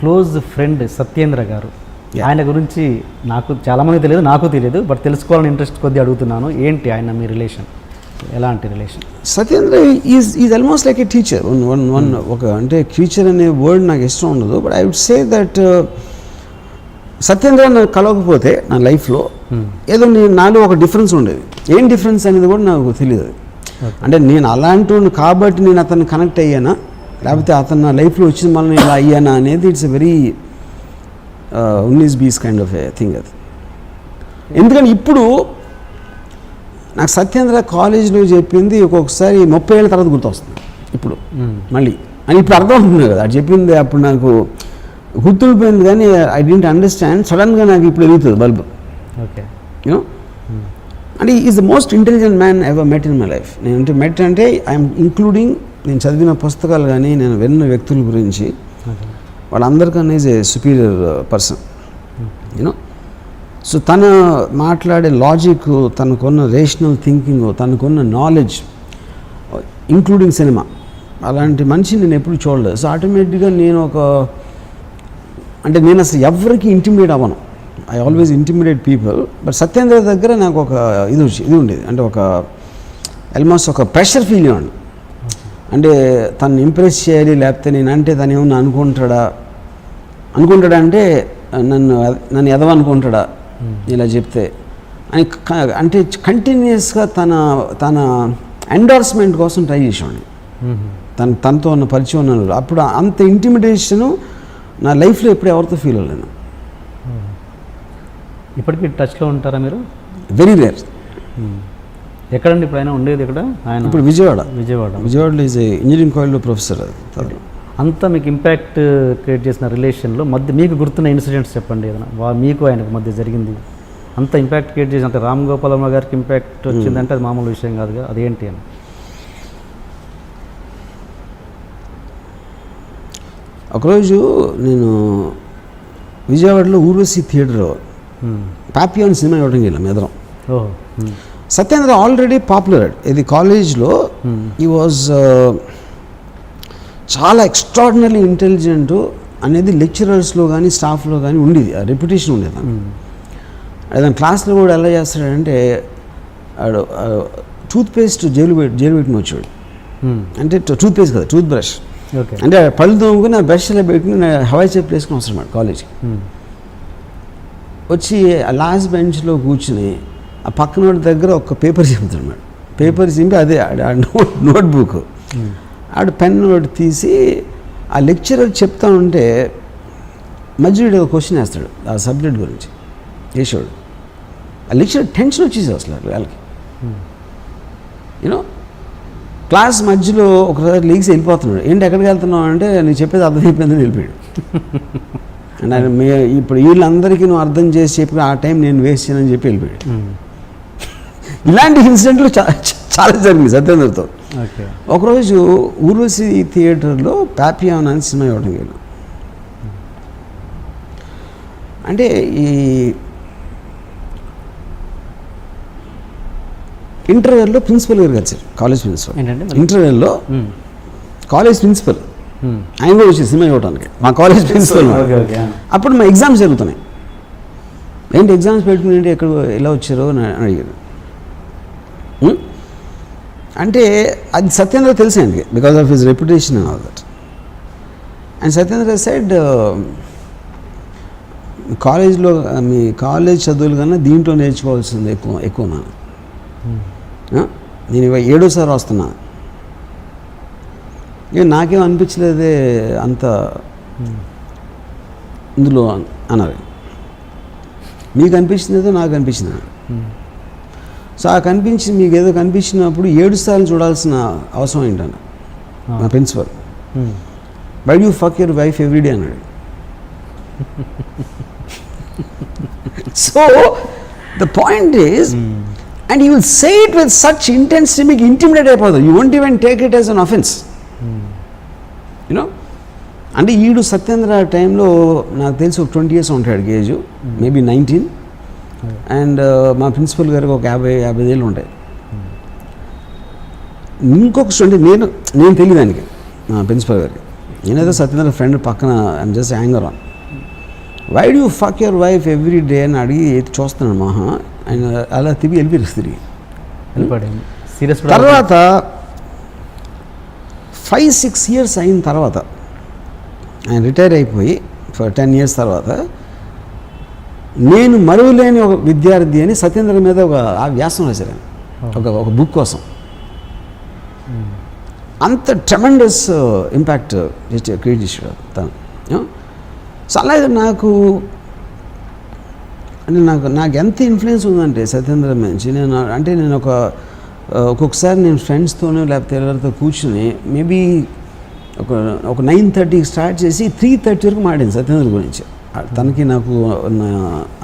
Close friend Satyendra గారు, ఆయన గురించి నాకు చాలామంది తెలియదు, నాకు తెలియదు, బట్ తెలుసుకోవాలని ఇంట్రెస్ట్ కొద్దిగా అడుగుతున్నాను. ఏంటి ఆయన మీ రిలేషన్, ఎలాంటి relation? Satyendra is almost like a teacher. ఒక అంటే టీచర్ అనే వర్డ్ నాకు ఇష్టం ఉండదు, but I would say that Satyendra నాకు కలవకపోతే నా లైఫ్లో ఏదో నాలో ఒక డిఫరెన్స్ ఉండేది. ఏం డిఫరెన్స్ అనేది కూడా నాకు తెలియదు. అంటే నేను అలాంటి కాబట్టి నేను అతన్ని కనెక్ట్ అయ్యానా, లేకపోతే అతను నా లైఫ్లో వచ్చిన వల్ల నేను ఇలా అయ్యానా అనేది ఇట్స్ ఎ వెరీ ఉన్నీస్ బీస్ కైండ్ ఆఫ్ ఏ థింగ్ అది. ఎందుకంటే ఇప్పుడు నాకు సత్యేంద్ర కాలేజీలో చెప్పింది ఒక్కొక్కసారి 30 ఏళ్ళ తర్వాత గుర్తొస్తుంది ఇప్పుడు మళ్ళీ అని ఇప్పుడు అర్థం అవుతుంది కదా. అది చెప్పింది అప్పుడు నాకు గుర్తుండిపోయింది, కానీ ఐ డెంట్ అండర్స్టాండ్. సడన్గా నాకు ఇప్పుడు వెలుగుతుంది బల్బ్. ఓకే, యూనో, అంటే is the most intelligent man ever met in my life. నేను మెట్ అంటే ఐఎమ్ ఇంక్లూడింగ్ నేను చదివిన పుస్తకాలు కానీ నేను విన్న వ్యక్తుల గురించి వాళ్ళందరికన్నా is a superior person, you know. So తను మాట్లాడే లాజిక్, తనకున్న రేషనల్ థింకింగ్, తనకున్న నాలెడ్జ్, ఇంక్లూడింగ్ సినిమా, అలాంటి మనిషిని నేను ఎప్పుడు చూడలేదు. సో ఆటోమేటిక్గా నేను నేను అసలు ఎవరికి ఇంటిమిడేట్ అవ్వను. I always intimidate people. But Satyendra దగ్గర నాకు ఒక ఇది ఉండేది, అంటే ఒక ఆల్మోస్ట్ ఒక ప్రెషర్ ఫీల్ అవ్వండి. అంటే తను ఇంప్రెస్ చేయాలి, లేకపోతే నేనంటే తను ఏమన్నా అనుకుంటాడా అంటే నన్ను ఎదవనుకుంటాడా ఇలా చెప్తే అని, అంటే కంటిన్యూస్గా తన ఎండార్స్మెంట్ కోసం ట్రై చేసేవాడిని. తనతో ఉన్న పరిచయం ఉన్నాను. అప్పుడు అంత ఇంటిమిడేషను నా లైఫ్లో ఎప్పుడు ఎవరితో ఫీల్ అవ్వలేను. ఇప్పటికీ టచ్లో ఉంటారా మీరు? Very rare. ఎక్కడండి ఇప్పుడు ఆయన ఉండేది? ఇక్కడ ఆయన ఇప్పుడు విజయవాడలో ఈజ్ ఇంజనీరింగ్ కాలేజ్లో ప్రొఫెసర్. అది అంతా మీకు ఇంపాక్ట్ క్రియేట్ చేసిన రిలేషన్లో మీకు గుర్తున్న ఇన్సిడెంట్స్ చెప్పండి. ఏదైనా మీకు ఆయనకు మధ్య జరిగింది అంత ఇంపాక్ట్ క్రియేట్ చేసి, అంటే రామ్ గోపాల్ వర్మ గారికి ఇంపాక్ట్ వచ్చిందంటే అది మామూలు విషయం కాదుగా, అదేంటి అని? ఒకరోజు నేను విజయవాడలో ఊర్వశి థియేటర్లో పాపియాన్ సినిమా ఇవ్వడం వెళ్ళాం ఎదరం. Satyendra already popular. ఇది కాలేజ్లో ఈ వాజ్ చాలా ఎక్స్ట్రాడినరీ ఇంటెలిజెంట్ అనేది లెక్చరర్స్లో కానీ స్టాఫ్లో కానీ ఉండేది, ఆ రెప్యుటేషన్ ఉండేది. ఏదైనా క్లాస్లో కూడా ఎలా చేస్తాడంటే టూత్పేస్ట్ జైలు పెట్టిన వచ్చాడు. అంటే టూత్పేస్ట్ కదా, టూత్ బ్రష్. అంటే పళ్ళు తోముకుని ఆ బ్రష్ ఇలా పెట్టుకుని హవాయి చెప్పు వేసుకుని వస్తున్నాడు కాలేజ్కి. వచ్చి ఆ లాస్ట్ బెంచ్లో కూర్చుని ఆ పక్కన దగ్గర ఒక పేపర్ చింపుతాడు. పేపర్ చింపి అదే నోట్బుక్ ఆడు పెన్ ఒకటి తీసి ఆ లెక్చరర్ చెప్తా ఉంటే మధ్యలో ఒక క్వశ్చన్ వేస్తాడు ఆ సబ్జెక్ట్ గురించి వేసాడు. ఆ లెక్చరర్ టెన్షన్ వచ్చేసి అసలు వాళ్ళకి, యూనో. క్లాస్ మధ్యలో ఒకసారి లీగ్స్ వెళ్ళిపోతున్నాడు. ఏంటి ఎక్కడికి వెళ్తున్నావు అంటే నేను చెప్పేది అర్థమైపోయిందని వెళ్ళిపోయాడు. అండ్ ఆయన ఇప్పుడు వీళ్ళందరికీ నువ్వు అర్థం చేసి చెప్పి ఆ టైం నేను వేస్ట్ చేయనని చెప్పి వెళ్ళిపోయాడు. ఇలాంటి ఇన్సిడెంట్లు చాలా జరిగింది సత్యేంద్రతో. ఒకరోజు ఊర్వశి థియేటర్లో పాపియాన్ అని సినిమా ఇవ్వడం వెళ్ళాం. అంటే ఈ ఇంటర్వెల్లో ప్రిన్సిపల్ గారు వచ్చారు, కాలేజ్ ప్రిన్సిపల్. ఇంటర్వెల్లో కాలేజ్ ప్రిన్సిపల్ ఆయన కూడా వచ్చి సినిమా ఇవ్వడానికి, మా కాలేజ్ ప్రిన్సిపల్. అప్పుడు మా ఎగ్జామ్స్ జరుగుతున్నాయి. ఏంటి ఎగ్జామ్స్ పెట్టుకుని ఏంటి ఎక్కడ ఎలా వచ్చారో అని అడిగారు. అంటే అది సత్యేంద్ర తెలుసు ఆయనకి, because of his reputation and all that. And Satyendra side కాలేజ్లో మీ కాలేజ్ చదువులు కన్నా దీంట్లో నేర్చుకోవాల్సింది ఎక్కువ నేను 7వ వస్తున్నా. నాకేం అనిపించలేదే అంత ఇందులో అన్నారు. మీకు అనిపించిందేదో నాకు అనిపించింది. సో ఆ కనిపించింది మీకు ఏదో కనిపించినప్పుడు 7 సార్లు చూడాల్సిన అవసరం ఏంటన్న నా principle. Why do fuck your wife everyday అన్నాడు. So the point is, and you will say it with such intensity, మీకు ఇంటిమిడేట్ అయిపోతుంది. You won't even take it as an offense. You know, అంటే ఈడు సత్యేంద్ర టైంలో నాకు తెలిసి ఒక 20 years ఉంటాడు ఏజ్, మేబీ 19. అండ్ మా ప్రిన్సిపల్ గారికి ఒక 50 ఏళ్ళు ఉంటాయి. ఇంకొక స్టూడెంట్ నేను తెలియదు ఆయనకి, మా ప్రిన్సిపల్ గారికి. నేనేదో సత్యేంద్ర ఫ్రెండ్ పక్కన I'm just anger on, why do fuck your wife every day అని అడిగి చూస్తున్నాను మహా. ఆయన అలా వెళ్ళిపోయారు తిరిగి. సీరియస్ తర్వాత 5-6 years అయిన తర్వాత ఆయన రిటైర్ అయిపోయి 10 years తర్వాత నేను మరువలేని ఒక విద్యార్థి అని సత్యేంద్ర మీద ఆ వ్యాసం రాశారు ఒక బుక్ కోసం. అంత ట్రెమెండస్ ఇంపాక్ట్ క్రియేట్ చేశాడు తను. సో అలాగే నాకు ఎంత ఇన్ఫ్లుయెన్స్ ఉందంటే సత్యేంద్ర నుంచి నేను ఒక్కొక్కసారి నేను ఫ్రెండ్స్తోనో లేకపోతే ఎవరితో కూర్చుని మేబీ ఒక 9:30కి స్టార్ట్ చేసి 3:30 వరకు మాట్లాడింది సత్యేంద్ర గురించి. తనకి నాకు ఉన్న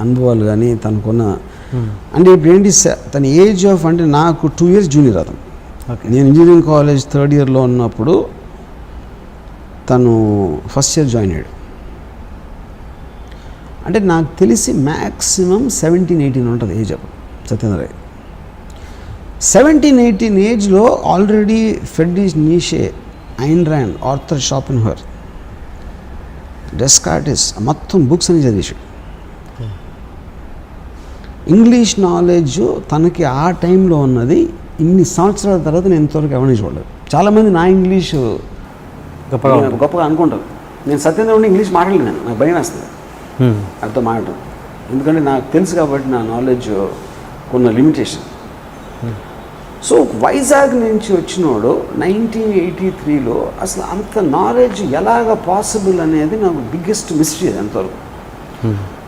అనుభవాలు కానీ తనకున్న అంటే ఇప్పుడు ఏంటి తన ఏజ్ ఆఫ్ అంటే నాకు 2 years జూనియర్ అతను. నేను ఇంజనీరింగ్ కాలేజ్ 3rd yearలో ఉన్నప్పుడు తను ఫస్ట్ ఇయర్ జాయిన్ అయ్యాడు. అంటే నాకు తెలిసి మ్యాక్సిమం 17-18 ఉంటుంది ఏజ్ అప్పుడు సత్యేంద్ర. 17-18 ఏజ్లో already Friedrich Nietzsche, Ayn Rand, Arthur Schopenhauer, Descartes మొత్తం బుక్స్ అని చదివేశాడు. ఇంగ్లీష్ నాలెడ్జ్ తనకి ఆ టైంలో ఉన్నది ఇన్ని సంవత్సరాల తర్వాత నేను ఇంతవరకు ఎవరిని చూడలేదు. చాలామంది నా ఇంగ్లీష్ గొప్పగా అనుకుంటారు. నేను సత్యేంద్ర ఉండి ఇంగ్లీష్ మాట్లాడలేను, నాకు భయం వేస్తుంది అర్థం మాట్లాడటం. ఎందుకంటే నాకు తెలుసు కాబట్టి నా నాలెడ్జ్ కొన్న లిమిటేషన్. సో వైజాగ్ నుంచి వచ్చినోడు 1983లో అసలు అంత నాలెడ్జ్ ఎలాగ పాసిబుల్ అనేది నాకు బిగ్గెస్ట్ మిస్టరీ అది అంతవరకు.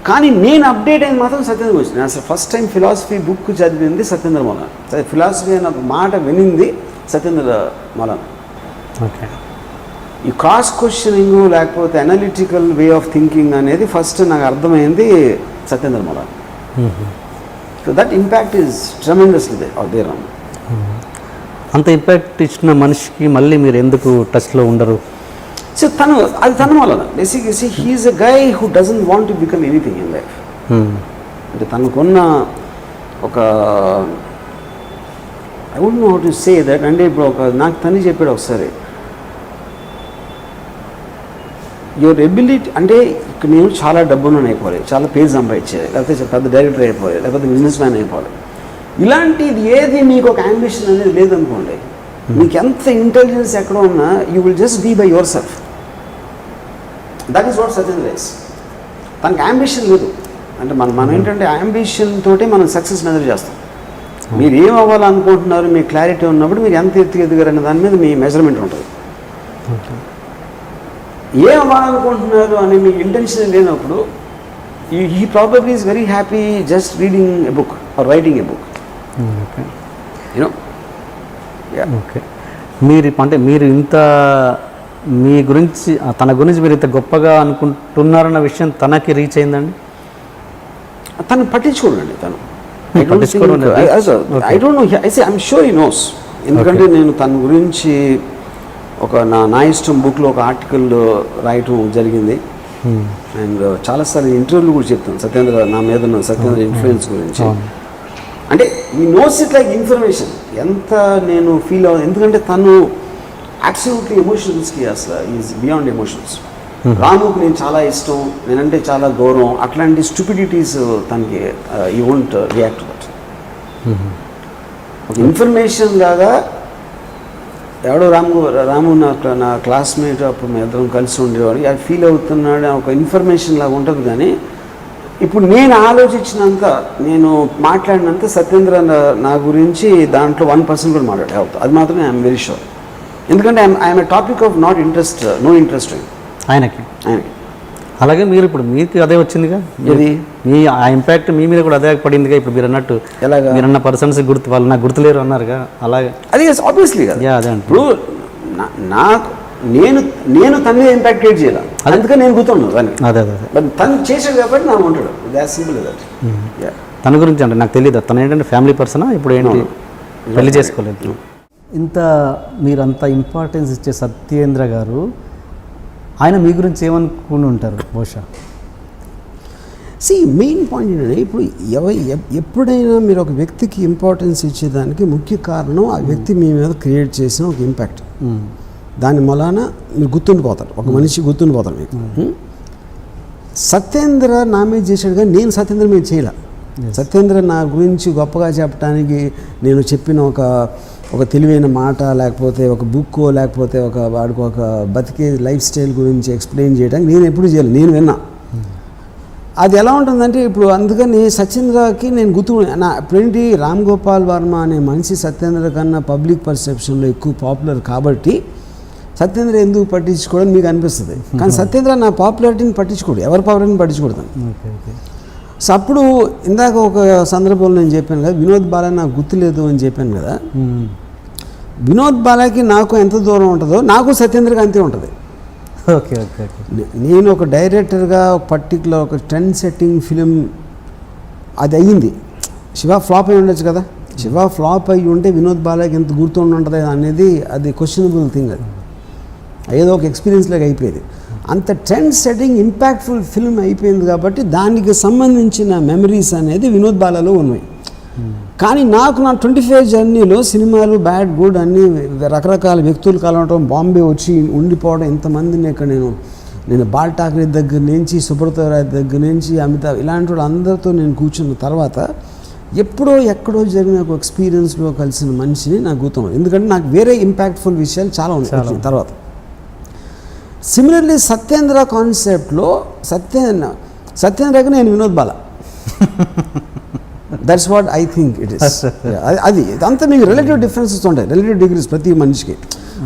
కానీ నేను అప్డేట్ అయింది మాత్రం సత్యేంద్ర గురించి. నేను అసలు ఫస్ట్ టైం ఫిలాసఫీ బుక్ చదివింది సత్యేంద్ర మౌలానా. ఫిలాసఫీ అనే మాట వినింది సత్యేంద్ర మౌలానా. ఓకే. ఈ క్రాస్ క్వశ్చనింగ్ లేకపోతే అనలిటికల్ వే ఆఫ్ థింకింగ్ అనేది ఫస్ట్ నాకు అర్థమైంది Satyendra Maulana. So that impact is tremendously there on. అంత ఇంపాక్ట్ ఇచ్చిన మనిషికి మళ్ళీ మీరు ఎందుకు టచ్లో ఉండరు? సో తన వలన basically he's a guy who doesn't want to become anything in life. అంటే తనకున్న ఒక I would know how to say that. అంటే ఇప్పుడు నాకు తను చెప్పాడు ఒకసారి, యువర్ ఎబిలిటీ అంటే ఇక్కడ నేను చాలా డబ్బును అయిపోవాలి, చాలా పేరు సంపాదించేది, లేకపోతే పెద్ద డైరెక్టర్ అయిపోవాలి, లేకపోతే బిజినెస్ మ్యాన్ అయిపోవాలి. ఇలాంటిది ఏది మీకు ఒక అంబిషన్ అనేది లేదనుకోండి, మీకు ఎంత ఇంటెలిజెన్స్ ఎక్కడ ఉన్నా you will just be by yourself. That is what Satyendra is. తనకి అంబిషన్ లేదు. అంటే మనం ఏంటంటే అంబిషన్ తోటి మనం సక్సెస్ మెజర్ చేస్తాం. మీరు ఏం అవ్వాలనుకుంటున్నారు, మీ క్లారిటీ ఉన్నప్పుడు మీరు ఎంత ఎదిగారనే దాని మీద మీ మెజర్మెంట్ ఉంటుంది. ఏం అవ్వాలనుకుంటున్నారు అనే మీ ఇంటెన్షన్ లేనప్పుడు he probably is very happy just reading a book or writing a book. You know. Okay. మీరు ఇంత మీ గురించి తన గురించి మీరు ఇంత గొప్పగా అనుకుంటున్నారన్న విషయం తనకి రీచ్ అయిందండి? తను పట్టించుకోండి. తను I don't know, I'm sure he knows. ఎందుకంటే నేను తన గురించి ఒక నా ఇష్టం బుక్లో ఒక ఆర్టికల్ రాయటం జరిగింది. అండ్ చాలాసార్లు ఇంటర్వ్యూలు కూడా చెప్తాను సత్యేంద్ర నా మీద ఉన్న సత్యేంద్ర ఇన్ఫ్లుయెన్స్ గురించి. అంటే ఈ నోస్ ఇట్ లైక్ ఇన్ఫర్మేషన్ ఎంత నేను ఫీల్ అవ్వదు. ఎందుకంటే తను అబ్సల్యూట్లీ ఎమోషన్స్కి అసలు ఈజ్ బియాండ్ ఎమోషన్స్. రాముకి నేను చాలా ఇష్టం, నేనంటే చాలా గౌరవం, అట్లాంటి స్టూపిడిటీస్ తనకి you won't react to that. ఒక ఇన్ఫర్మేషన్ లాగా ఎవడో రాము నా క్లాస్మేట్, అప్పుడు మేము ఇద్దరం కలిసి ఉండేవాడు, అది ఫీల్ అవుతున్నాడు ఒక ఇన్ఫర్మేషన్ లాగా ఉంటుంది. కానీ ఇప్పుడు నేను ఆలోచించినంత, నేను మాట్లాడినంత సత్యేంద్ర నా గురించి దాంట్లో 1% కూడా మాట్లాడే అది మాత్రం ఐఎమ్ వెరీ షూర్. ఎందుకంటే I'm a topic of no interest ఆయనకి. అలాగే మీరు ఇప్పుడు మీకు అదే వచ్చిందిగా, ఇది మీ ఆ ఇంపాక్ట్ మీ మీద కూడా అదే పడిందిగా. ఇప్పుడు మీరు అన్నట్టు ఎలాగా మీరన్న పర్సన్స్ వాళ్ళు నాకు గుర్తులేరు అన్నారుగా, అలాగే అది ఆబ్వియస్లీ కదా. అదే ఇప్పుడు నాకు నేను తన మీద ఇంపాక్ట్ క్రియేట్ చేయాలి, అందుకని నేను గుర్తున్నాను దాన్ని. అదే బట్ తను చేసాడు కాబట్టి నాకు ఉంటాడు. That simple that. తన గురించి అంటే నాకు తెలియదు, తను ఏంటంటే ఫ్యామిలీ పర్సనా, ఇప్పుడు ఏంటి పెళ్లి చేసుకోలేదు. ఇంత మీరంత ఇంపార్టెన్స్ ఇచ్చే సత్యేంద్ర గారు ఆయన మీ గురించి ఏమనుకుని ఉంటారు బహుశా? మెయిన్ పాయింట్ ఏంటంటే ఇప్పుడు ఎప్పుడైనా మీరు ఒక వ్యక్తికి ఇంపార్టెన్స్ ఇచ్చేదానికి ముఖ్య కారణం ఆ వ్యక్తి మీ మీద క్రియేట్ చేసిన ఒక ఇంపాక్ట్. దాని మూలాన మీరు గుర్తుండిపోతారు, ఒక మనిషి గుర్తుండిపోతారు మీకు. సత్యేంద్ర నా మీద చేశాడు కానీ నేను సత్యేంద్ర మీద చేయలే. సత్యేంద్ర నా గురించి గొప్పగా చెప్పడానికి నేను చెప్పిన ఒక తెలివైన మాట, లేకపోతే ఒక బుక్, లేకపోతే వాడికి ఒక బతికే లైఫ్ స్టైల్ గురించి ఎక్స్ప్లెయిన్ చేయడానికి నేను ఎప్పుడు చేయలేదు, నేను విన్నా. అది ఎలా ఉంటుందంటే ఇప్పుడు అందుకని సత్యేంద్రకి నేను ఇప్పుడేంటి రామ్ గోపాల్ వర్మ అనే మనిషి సత్యేంద్ర కన్నా పబ్లిక్ పర్సెప్షన్లో ఎక్కువ పాపులర్ కాబట్టి సత్యేంద్ర ఎందుకు పట్టించుకోవడం మీకు అనిపిస్తుంది. కానీ సత్యేంద్ర నా పాపులారిటీని పట్టించుకోడు, ఎవరి పాపులారిటీని పట్టించుకోడతాను. సో అప్పుడు ఇందాక ఒక సందర్భంలో నేను చెప్పాను కదా, వినోద్ బాలా నాకు గుర్తులేదు అని చెప్పాను కదా. వినోద్ బాలాకి నాకు ఎంత దూరం ఉంటుందో నాకు సత్యేంద్రకి అంతే ఉంటుంది. Okay okay okay. నేను ఒక డైరెక్టర్గా ఒక పర్టికులర్ ఒక ట్రెండ్ సెట్టింగ్ ఫిలిం అది అయ్యింది. శివ ఫ్లాప్ అయి ఉండొచ్చు కదా, శివ ఫ్లాప్ అయ్యి ఉంటే వినోద్ బాలాకి ఎంత గుర్తుండి ఉంటుంది అనేది అది క్వశ్చనబుల్ థింగ్. అది ఏదో ఒక ఎక్స్పీరియన్స్ లాగా అయిపోయేది. అంత ట్రెండ్ సెట్టింగ్ ఇంపాక్ట్ఫుల్ ఫిల్మ్ అయిపోయింది కాబట్టి దానికి సంబంధించిన మెమరీస్ అనేది వినోద్ బాలాలో ఉన్నాయి. కానీ నాకు నా 25 జర్నీలో సినిమాలు బ్యాడ్ గుడ్ అన్నీ రకరకాల వ్యక్తులు కలవటం, బాంబే వచ్చి ఉండిపోవడం, ఇంతమందిని ఇక్కడ నేను బాల్ ఠాక్రే దగ్గర నుంచి, సుబ్రత రాయ్ దగ్గర నుంచి, అమితాబ్ ఇలాంటి వాళ్ళు అందరితో నేను కూర్చున్న తర్వాత ఎప్పుడో ఎక్కడో జరిగిన ఒక ఎక్స్పీరియన్స్లో కలిసిన మనిషిని నాకు గుర్తున్నాను. ఎందుకంటే నాకు వేరే ఇంపాక్ట్ఫుల్ విషయాలు చాలా ఉన్నాయి తర్వాత. సిమిలర్లీ సత్యేంద్ర కాన్సెప్ట్లో సత్యేంద్రకి నేను Vinod Bala, that's what I think it is. అది అంతా మీకు రిలేటివ్ డిఫరెన్సెస్ ఉంటాయి, రిలేటివ్ డిగ్రీస్ ప్రతి మనిషికి.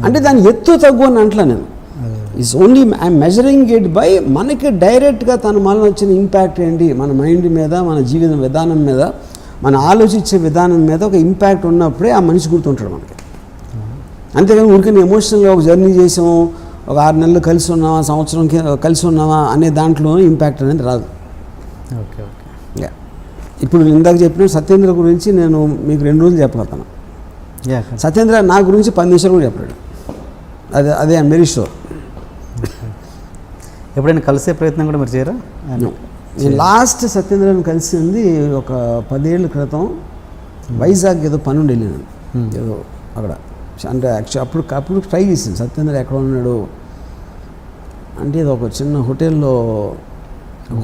అంటే దాని ఎత్తు తగ్గు అని అంటలా నేను. It's only I'm measuring it by మనకి డైరెక్ట్గా తన వలన వచ్చిన ఇంపాక్ట్ ఏంటి, మన మైండ్ మీద, మన జీవిత విధానం మీద, మన ఆలోచించే విధానం మీద ఒక ఇంపాక్ట్ ఉన్నప్పుడే ఆ మనిషి గుర్తుంటాడు మనకి. అంతేగాని ఊరికే ఎమోషనల్గా ఒక జర్నీ చేసాము, ఒక 6 నెలలు కలిసి ఉన్నావా, సంవత్సరం కలిసి ఉన్నావా అనే దాంట్లో ఇంపాక్ట్ అనేది రాదు. Okay okay. ఇప్పుడు ఇందాక చెప్పిన సత్యేంద్ర గురించి నేను మీకు 2 రోజులు చెప్పగలుగుతాను. సత్యేంద్ర నా గురించి 10 నిమిషాలు కూడా చెప్పాడు. అదే ఐఎమ్ వెరీ షూర్. ఎప్పుడైనా కలిసే ప్రయత్నం కూడా మీరు చేయరా? నేను లాస్ట్ సత్యేంద్రని కలిసింది ఒక 10 ఏళ్ళ క్రితం. వైజాగ్ ఏదో పని ఉండి వెళ్ళాను, ఏదో అక్కడ. అంటే యాక్చువల్ అప్పుడు ట్రై చేసింది సత్యేంద్ర ఎక్కడ ఉన్నాడు అంటే, ఇది ఒక చిన్న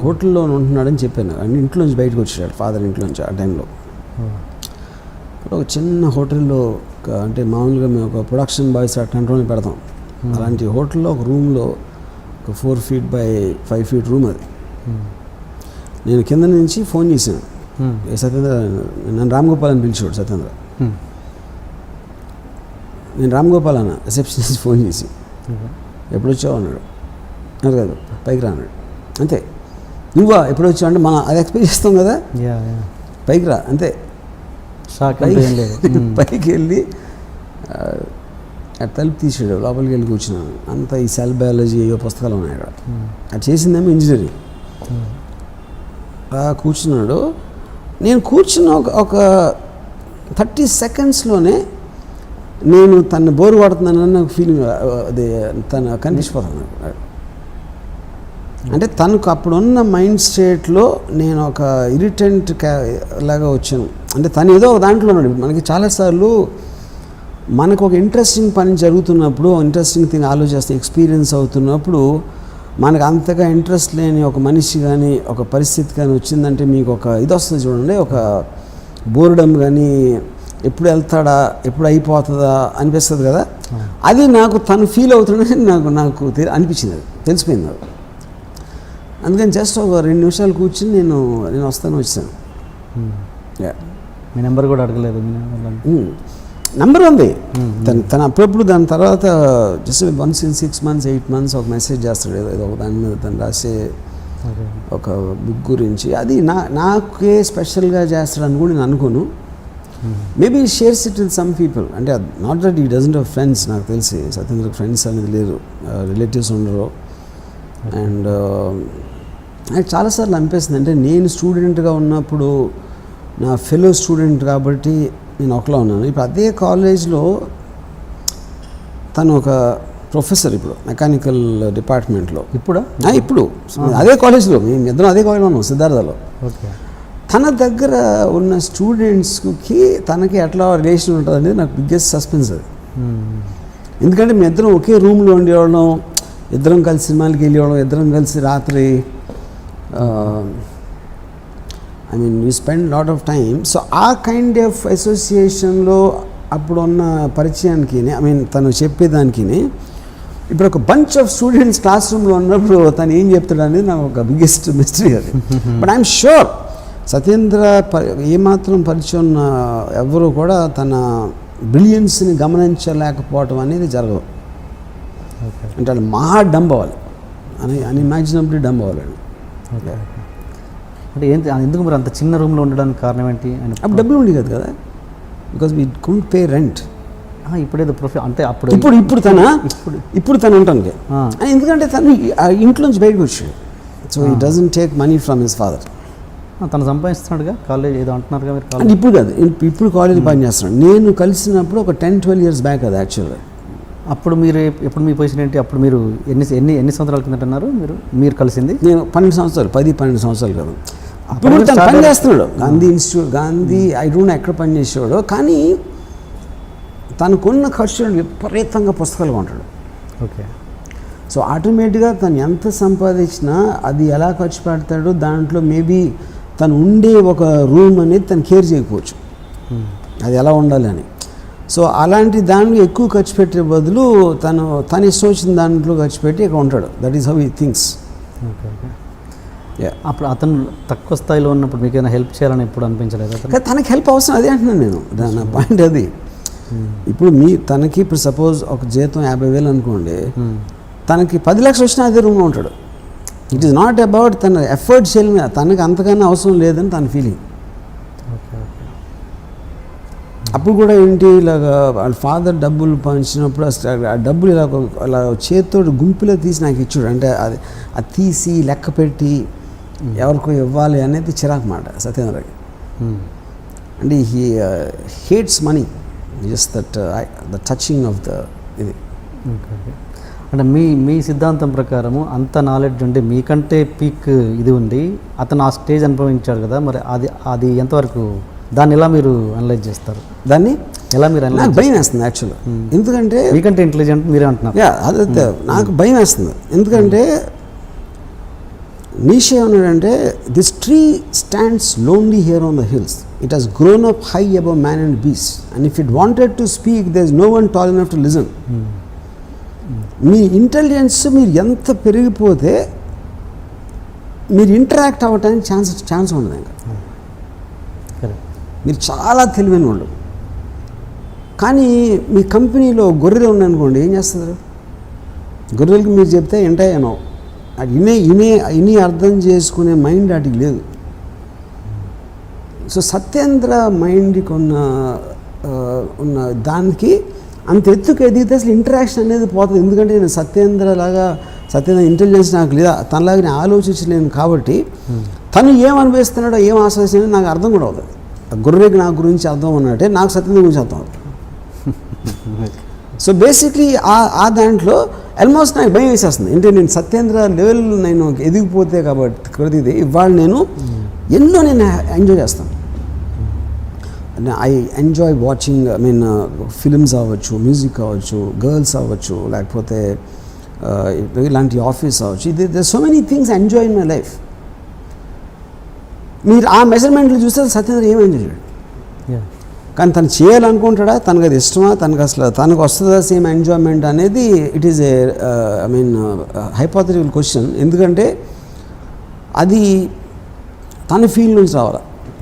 హోటల్లో ఉంటున్నాడని చెప్పాను. అంటే ఇంట్లోంచి బయటకు వచ్చాడు ఫాదర్ ఇంట్లోంచి ఆ టైంలో. ఒక చిన్న హోటల్లో అంటే మామూలుగా మేము ఒక ప్రొడక్షన్ బాయ్స్ ఆ కంట్రోల్ని పెడతాం. అలాంటి హోటల్లో ఒక రూమ్లో ఒక 4 feet by 5 feet రూమ్ అది. నేను కింద నుంచి ఫోన్ చేశాను, సత్యేంద్ర నన్ను రామ్ గోపాల్ అని పిలిచాడు సత్యేంద్ర. నేను రామ్ గోపాల్ అన్న రిసెప్షనిస్ట్ ఫోన్ చేసి, ఎప్పుడు వచ్చావు అన్నాడు. అన్నారు కాదు, పైకి రా అన్నాడు. అంతే. నువ్వా ఎప్పుడు వచ్చావు అంటే మనం అది ఎక్స్పెక్ట్ చేస్తాం కదా, పైకి రా అంతే. పైకి వెళ్ళి తలుపు తీసాడు, లోపలికి వెళ్ళి కూర్చున్నాను. అంతా ఈ సెల్ బయాలజీ ఏవో పుస్తకాలు ఉన్నాయి అక్కడ. అది చేసిందేమో ఇంజనీరింగ్. కూర్చున్నాడు. నేను కూర్చున్న ఒక 30 secondsలోనే నేను తను బోరు కొడుతున్నానని నాకు ఫీలింగ్, అది తను కనిపించిపోతాను. అంటే తనకు అప్పుడున్న మైండ్ స్టేట్లో నేను ఒక ఇరిటెంట్ లాగా వచ్చాను. అంటే తను ఏదో ఒక దాంట్లో ఉన్నాడు. మనకి చాలాసార్లు మనకు ఒక ఇంట్రెస్టింగ్ పని జరుగుతున్నప్పుడు, ఇంట్రెస్టింగ్ థింగ్ ఆలోచిస్తే ఎక్స్పీరియన్స్ అవుతున్నప్పుడు మనకు అంతగా ఇంట్రెస్ట్ లేని ఒక మనిషి కానీ ఒక పరిస్థితి కానీ వచ్చిందంటే మీకు ఒక ఇది వస్తుంది చూడండి, ఒక బోర్డమ్ కానీ, ఎప్పుడు వెళ్తాడా, ఎప్పుడు అయిపోతుందా అనిపిస్తుంది కదా. అది నాకు తను ఫీల్ అవుతుందని నాకు అనిపించింది, అది తెలిసిపోయింది నాకు. అందుకని జస్ట్ ఒక 2 నిమిషాలు కూర్చుని నేను వచ్చాను. మీ నెంబర్ కూడా అడగలేదు? నెంబర్ ఉంది తను అప్పుడప్పుడు. దాని తర్వాత just once in 6 months 8 months ఒక మెసేజ్ చేస్తాడు, ఏదో ఒక దాని మీద తను రాసే ఒక బుక్ గురించి. అది నాకే స్పెషల్గా చేస్తాడని కూడా నేను అనుకోను. Maybe shares it with some people. అంటే నాట్ దట్ ఈ డజంట్ హ్యావ్ ఫ్రెండ్స్. నాకు తెలిసి సత్యేంద్రకి ఫ్రెండ్స్ అనేది లేరు, రిలేటివ్స్ ఉండరు. అండ్ నాకు చాలాసార్లు అనిపిస్తుంది, అంటే నేను స్టూడెంట్గా ఉన్నప్పుడు నా ఫెలో స్టూడెంట్ కాబట్టి నేను ఒకలా ఉన్నాను. ఇప్పుడు అదే కాలేజ్లో తను ఒక ప్రొఫెసర్, ఇప్పుడు మెకానికల్ డిపార్ట్మెంట్లో. ఇప్పుడు అదే కాలేజ్లో, మేము ఇద్దరం అదే కాలేజ్లో ఉన్నాం, సిద్ధార్థలో. ఓకే. తన దగ్గర ఉన్న స్టూడెంట్స్కి తనకి ఎట్లా రిలేషన్ ఉంటుంది అనేది నాకు బిగ్గెస్ట్ సస్పెన్స్ అది. ఎందుకంటే మేము ఇద్దరం ఒకే రూమ్లో ఉండేవాళ్ళం, ఇద్దరం కలిసి సినిమాలకి వెళ్ళేవాళ్ళం, ఇద్దరం కలిసి రాత్రి I mean you spend lot of time. So ఆ కైండ్ ఆఫ్ అసోసియేషన్లో అప్పుడున్న పరిచయానికి, ఐ మీన్ తను చెప్పేదానికి, ఇప్పుడు ఒక బంచ్ ఆఫ్ స్టూడెంట్స్ క్లాస్ రూమ్లో ఉన్నప్పుడు తను ఏం చెప్తాడు అనేది నాకు ఒక బిగ్గెస్ట్ మిస్టరీ అది. బట్ ఐఎమ్ షూర్ సత్యేంద్ర ఏమాత్రం పరిచయం ఉన్న ఎవరు కూడా తన బ్రిలియన్స్ని గమనించలేకపోవటం అనేది జరగదు. అంటే వాళ్ళు మహా డంబ్ అవ్వాలి, అన్ఇమాజినబుల్లీ డంబ్ అవ్వాలండి. అంటే ఏంటి ఎందుకు మరి అంత చిన్న రూమ్లో ఉండడానికి కారణం ఏంటి? అప్పుడు డబ్బులు ఉండేది కదా, because we couldn't pay rent. ఇప్పుడేదో అంటే అప్పుడు ఇప్పుడు తను ఉంటాను, ఎందుకంటే తను ఇంట్లోంచి బయటకు వచ్చాడు. సో ఈ doesn't take money from his father. తను సంపాదిస్తున్నాడుగా, కాలేజ్ ఏదో అంటున్నారుగా మీరు. అంటే ఇప్పుడు కాదు, ఇప్పుడు కాలేజ్ పని చేస్తున్నాడు. నేను కలిసినప్పుడు ఒక 10-12 years బ్యాక్ అది యాక్చువల్గా. అప్పుడు మీరు ఎప్పుడు మీ పొజిషన్ ఏంటి? అప్పుడు మీరు ఎన్ని సంవత్సరాల కిందట అన్నారు మీరు కలిసింది? నేను 12 సంవత్సరాలు, 10-12 సంవత్సరాలు కదా. అప్పుడు తను పని చేస్తున్నాడు Gandhi institute, Gandhi I don't know ఎక్కడ పని చేసేవాడు, కానీ తనకున్న ఖర్చు విపరీతంగా పుస్తకాలు కొంటాడు. ఓకే. సో ఆటోమేటిక్గా తను ఎంత సంపాదించినా అది ఎలా ఖర్చు పెడతాడో దాంట్లో మేబీ తను ఉండే ఒక రూమ్ అనేది తను కేర్ చేయకపోవచ్చు, అది ఎలా ఉండాలి అని. సో అలాంటి దానికి ఎక్కువ ఖర్చు పెట్టే బదులు తను ఇష్టం వచ్చిన దాంట్లో ఖర్చు పెట్టి ఇక్కడ ఉంటాడు. That is how he thinks. Okay. అప్పుడు అతను తక్కువ స్థాయిలో ఉన్నప్పుడు మీకు ఏమైనా హెల్ప్ చేయాలని ఎప్పుడు అనిపించలేదు? తనకి హెల్ప్ అవసరం, అదే అంటున్నాను నేను, నా పాయింట్ అది. ఇప్పుడు తనకి ఇప్పుడు సపోజ్ ఒక జీతం 50,000 అనుకోండి, తనకి 10 లక్షలు వచ్చినా అదే రూమ్లో ఉంటాడు. ఇట్ ఈస్ నాట్ అబౌట్ తన ఎఫర్ట్ చేయడం, తనకి అంతకన్నా అవసరం లేదని తన ఫీలింగ్. అప్పుడు కూడా ఏంటి, ఇలాగా వాళ్ళ ఫాదర్ డబ్బులు పంచినప్పుడు ఆ డబ్బులు ఇలా చేతితో గుంపులో తీసి నాకు ఇచ్చాడు. అంటే అది తీసి లెక్క పెట్టి ఎవరికో ఇవ్వాలి అనేది చిరాకు మాట సత్యేంద్రకి. అంటే he hates money, just the touching of the ఇది. అంటే మీ సిద్ధాంతం ప్రకారము అంత నాలెడ్జ్ ఉండి మీకంటే పీక్ ఇది ఉంది, అతను ఆ స్టేజ్ అనుభవించాడు కదా, మరి అది ఎంతవరకు, దాన్ని ఎలా మీరు అనలైజ్ చేస్తారు? దాన్ని ఎలా మీరు నాకు భయం వేస్తుంది యాక్చువల్గా. ఎందుకంటే మీకంటే ఇంటెలిజెంట్ మీరే అంటున్నారు. అదే నాకు భయం వేస్తుంది. ఎందుకంటే నీషే ఏమన్నాడంటే, this tree stands lonely here on the hills, it has grown up high above man and beast, and if it wanted to speak there is no one tall enough to listen. మీ intelligence మీరు ఎంత పెరిగిపోతే మీరు interact అవ్వటానికి chance ఉండదు. ఇంకా మీరు చాలా తెలివైన వాళ్ళు, కానీ మీ కంపెనీలో గొర్రెలు ఉన్నాయనుకోండి, ఏం చేస్తారు? గొర్రెలకి మీరు చెప్తే ఏంటో అది ఇనే అర్థం చేసుకునే మైండ్ వాటికి లేదు. సో సత్యేంద్ర మైండ్కి ఉన్న దానికి అంత ఎత్తుకు ఎదిగితే అసలు ఇంటరాక్షన్ అనేది పోతుంది. ఎందుకంటే నేను సత్యేంద్ర ఇంటెలిజెన్స్ నాకు లేదా, తనలాగా నేను ఆలోచించలేను కాబట్టి తను ఏం అనిపిస్తున్నాడో ఏం ఆశిస్తున్నాడో నాకు అర్థం కూడా అవుతుంది. గొర్రెకి నా గురించి అర్థం అన్నట్టే నాకు సత్యేంద్ర గురించి అర్థం అవుతుంది. సో బేసిక్లీ ఆ దాంట్లో ఆల్మోస్ట్ నాకు భయం వేసేస్తుంది. అంటే నేను సత్యేంద్ర లెవెల్ నేను ఎదిగిపోతే కాబట్టి ఇవాళ నేను ఎన్నో ఎంజాయ్ చేస్తాను. I enjoy watching, I mean films అవ్వచ్చు, మ్యూజిక్ అవ్వచ్చు, గర్ల్స్ అవ్వచ్చు, లేకపోతే ఇలాంటి ఆఫీస్ అవ్వచ్చు. They so many things enjoy in my life. మీరు ఆ మెజర్మెంట్లు చూస్తే సత్యేంద్ర ఏం ఎంజాయ్ చేయడు, కానీ తను చేయాలనుకుంటాడా, తనకు అది ఇష్టమా, తనకు వస్తుందా సేమ్ ఎంజాయ్మెంట్ అనేది it is A I mean hypothetical question. ఎందుకంటే అది తన ఫీల్ నుంచి రావాలి.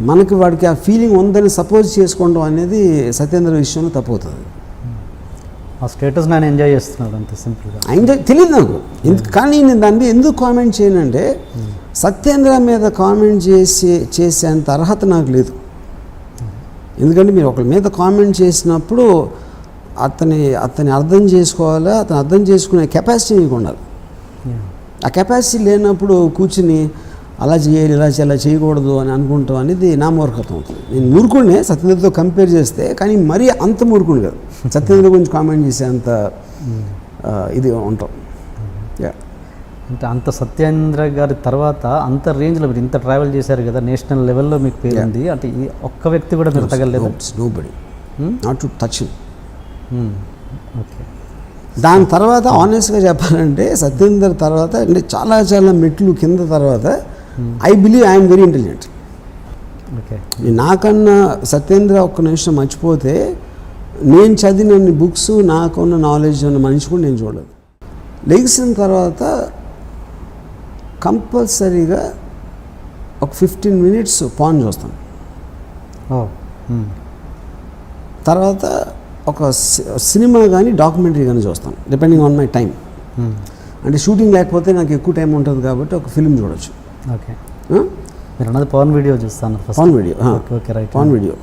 మనకి వాడికి ఆ ఫీలింగ్ ఉందని సపోజ్ చేసుకోవడం అనేది సత్యేంద్ర విషయంలో తప్పవుతుంది. ఆ స్టేటస్ నేను ఎంజాయ్ చేస్తున్నాడు అంతే సింపుల్గా. ఎంజాయ్ తెలియదు నాకు, కానీ నేను దాని మీద ఎందుకు కామెంట్ చేయనంటే సత్యేంద్ర మీద కామెంట్ చేసేంత అర్హత నాకు లేదు. ఎందుకంటే మీరు ఒకరి మీద కామెంట్ చేసినప్పుడు అతని అర్థం చేసుకోవాలా, అతను అర్థం చేసుకునే కెపాసిటీ మీకు ఉండాలి. ఆ కెపాసిటీ లేనప్పుడు కూర్చుని అలా చేయాలి, ఇలా చేయకూడదు అని అనుకుంటాం అనేది నా మూర్ఖత్వం అవుతుంది. నేను మూర్ఖుడినే సత్యేంద్రతో కంపేర్ చేస్తే, కానీ మరీ అంత మూర్ఖుడు కాదు. సత్యేంద్ర గురించి కామెంట్ చేసే అంత ఇది ఉంటాం. అంటే అంత సత్యేంద్ర గారి తర్వాత అంత రేంజ్లో మీరు ఇంత ట్రావెల్ చేశారు కదా, నేషనల్ లెవెల్లో మీకు పేరుంది. అంటే ఈ ఒక్క వ్యక్తి కూడా మీరు తగలేదు? Nobody, not to touch him. Okay. దాని తర్వాత ఆనెస్ట్గా చెప్పాలంటే సత్యేంద్ర తర్వాత అంటే చాలా చాలా మెట్లు కింద తర్వాత I believe I'm very intelligent. Okay. నాకన్నా సత్యేంద్ర ఒక్క నిమిషం మర్చిపోతే నేను చదివిన బుక్స్ నాకున్న నాలెడ్జ్ ఉన్న మనిషి కూడా నేను చూడలేదు. లెగిసిన తర్వాత కంపల్సరీగా ఒక 15 minutes పాన్ చూస్తాను. తర్వాత ఒక సినిమా కానీ డాక్యుమెంటరీ కానీ చూస్తాను, డిపెండింగ్ ఆన్ మై టైం. అంటే షూటింగ్ లేకపోతే నాకు ఎక్కువ టైం ఉంటుంది కాబట్టి ఒక ఫిల్మ్ చూడొచ్చు. ఓకే. మీరు అన్నది పవన్ వీడియో చూస్తాను. Pawan video, okay right. Pawan video